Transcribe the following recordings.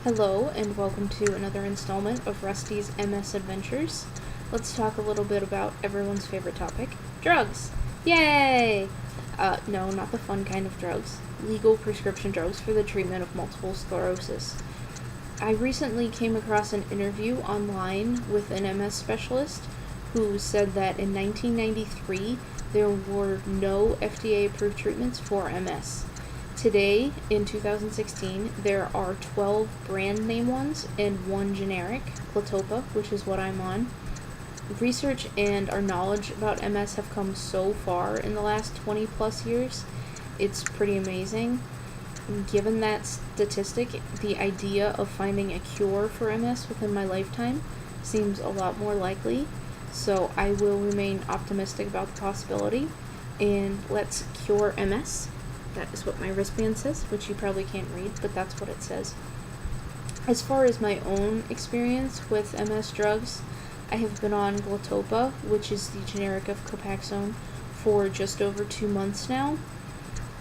Hello, and welcome to another installment of Rusty's MS Adventures. Let's talk a little bit about everyone's favorite topic, drugs. Yay! No, not the fun kind of drugs. Legal prescription drugs for the treatment of multiple sclerosis. I recently came across an interview online with an MS specialist who said that in 1993 there were no FDA-approved treatments for MS. Today, in 2016, there are 12 brand name ones and one generic, Glatopa, which is what I'm on. Research and our knowledge about MS have come so far in the last 20 plus years. It's pretty amazing. Given that statistic, the idea of finding a cure for MS within my lifetime seems a lot more likely, so I will remain optimistic about the possibility, and let's cure MS. That is what my wristband says, which you probably can't read, but that's what it says. As far as my own experience with MS drugs, I have been on Glatopa, which is the generic of Copaxone, for just over 2 months now.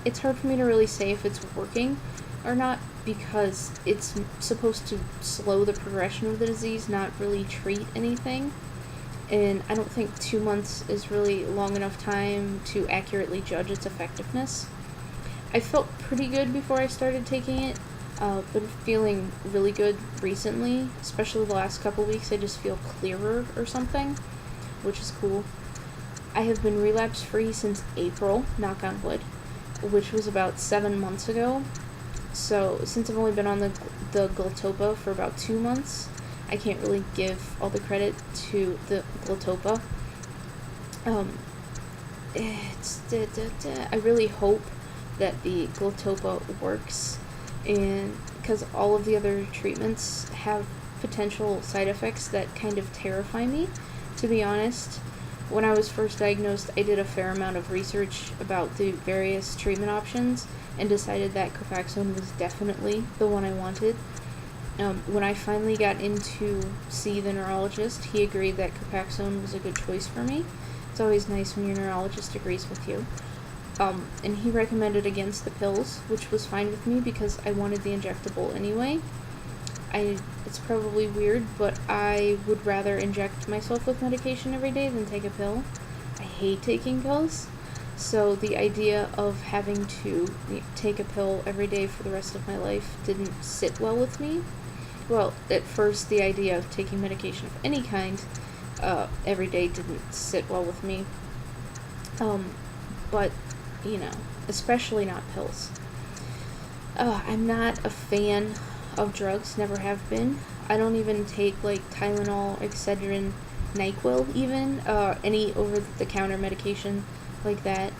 It's hard for me to really say if it's working or not because it's supposed to slow the progression of the disease, not really treat anything. And I don't think 2 months is really long enough time to accurately judge its effectiveness. I felt pretty good before I started taking it, been feeling really good recently, especially the last couple weeks. I just feel clearer or something, which is cool. I have been relapse-free since April, knock on wood, which was about 7 months ago. So since I've only been on the Glatopa for about 2 months, I can't really give all the credit to the Glatopa. I really hope that the Glatopa works, and because all of the other treatments have potential side effects that kind of terrify me, to be honest. When I was first diagnosed, I did a fair amount of research about the various treatment options and decided that Copaxone was definitely the one I wanted. When I finally got in to see the neurologist, he agreed that Copaxone was a good choice for me. It's always nice when your neurologist agrees with you. And he recommended against the pills, which was fine with me because I wanted the injectable anyway. It's probably weird, but I would rather inject myself with medication every day than take a pill. I hate taking pills, so the idea of having to take a pill every day for the rest of my life didn't sit well with me. Well, at first, the idea of taking medication of any kind every day didn't sit well with me. But especially not pills. I'm not a fan of drugs, never have been. I don't even take Tylenol, Excedrin, NyQuil even, any over-the-counter medication like that.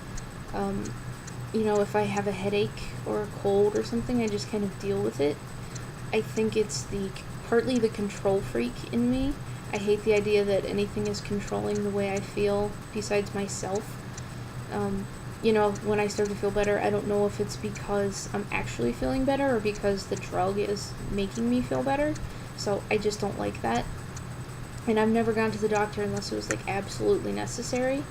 If I have a headache or a cold or something, I just kind of deal with it. I think it's partly the control freak in me. I hate the idea that anything is controlling the way I feel besides myself. When I start to feel better, I don't know if it's because I'm actually feeling better or because the drug is making me feel better, so I just don't like that. And I've never gone to the doctor unless it was absolutely necessary,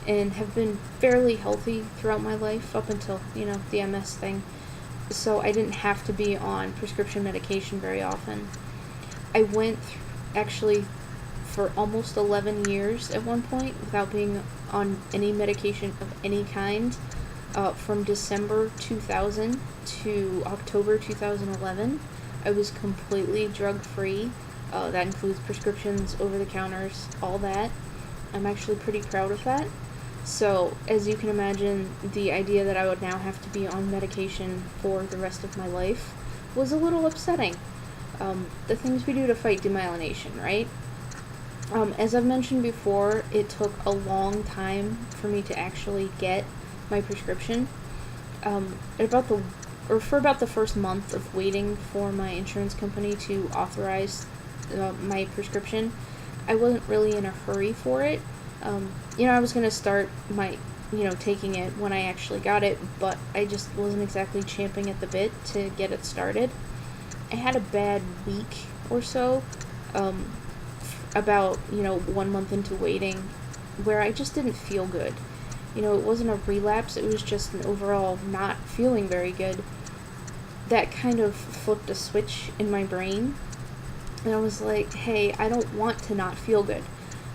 and have been fairly healthy throughout my life up until, the MS thing, so I didn't have to be on prescription medication very often. I went actually for almost 11 years at one point without being on any medication of any kind, from December 2000 to October 2011. I was completely drug-free. That includes prescriptions, over-the-counters, all that. I'm actually pretty proud of that. So, as you can imagine, the idea that I would now have to be on medication for the rest of my life was a little upsetting. The things we do to fight demyelination, right? As I've mentioned before, it took a long time for me to actually get my prescription. For about the first month of waiting for my insurance company to authorize my prescription, I wasn't really in a hurry for it. I was going to start taking it when I actually got it, but I just wasn't exactly champing at the bit to get it started. I had a bad week or so, about 1 month into waiting, where I just didn't feel good. It wasn't a relapse, it was just an overall not feeling very good. that kind of flipped a switch in my brain. And I was like, hey, I don't want to not feel good.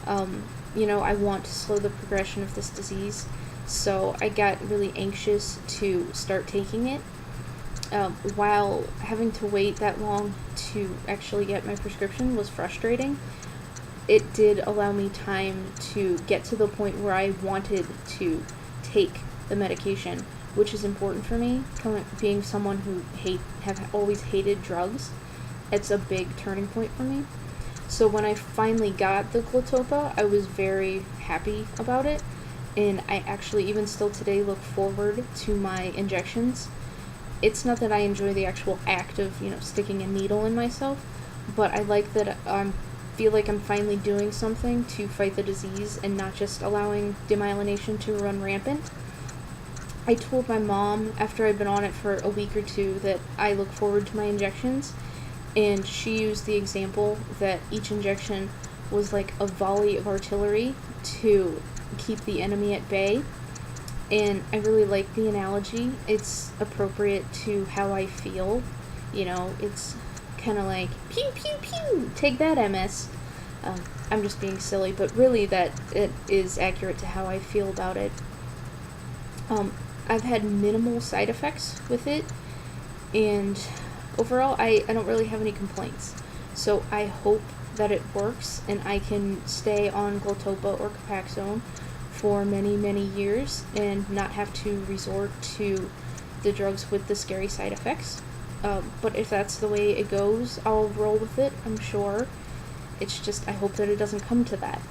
I want to slow the progression of this disease. So I got really anxious to start taking it. While having to wait that long to actually get my prescription was frustrating, it did allow me time to get to the point where I wanted to take the medication, which is important for me, being someone who have always hated drugs. It's a big turning point for me. So when I finally got the Glatopa, I was very happy about it, and I actually even still today look forward to my injections. It's not that I enjoy the actual act of, sticking a needle in myself, but I like that I feel like I'm finally doing something to fight the disease and not just allowing demyelination to run rampant. I told my mom after I'd been on it for a week or two that I look forward to my injections, and she used the example that each injection was like a volley of artillery to keep the enemy at bay. And I really like the analogy. It's appropriate to how I feel. It's kind of like, pew, pew, pew, take that, MS. I'm just being silly, but really that it is accurate to how I feel about it. I've had minimal side effects with it, and overall, I don't really have any complaints. So I hope that it works, and I can stay on Glatopa or Copaxone for many, many years and not have to resort to the drugs with the scary side effects. But if that's the way it goes, I'll roll with it, I'm sure. It's just, I hope that it doesn't come to that.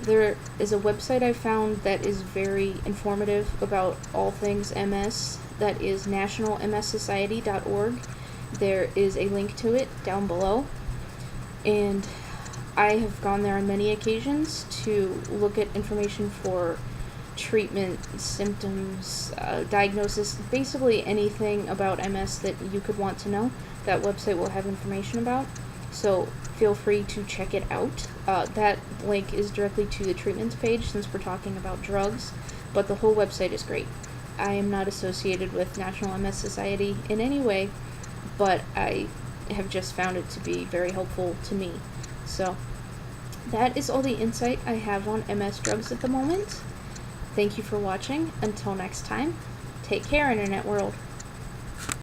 There is a website I found that is very informative about all things MS. That is nationalmssociety.org. There is a link to it down below. And I have gone there on many occasions to look at information for treatment, symptoms, diagnosis, basically anything about MS that you could want to know. That website will have information about, so feel free to check it out. That link is directly to the treatments page since we're talking about drugs, but the whole website is great. I am not associated with National MS Society in any way, but I have just found it to be very helpful to me. So that is all the insight I have on MS drugs at the moment. Thank you for watching. Until next time, take care, Internet World.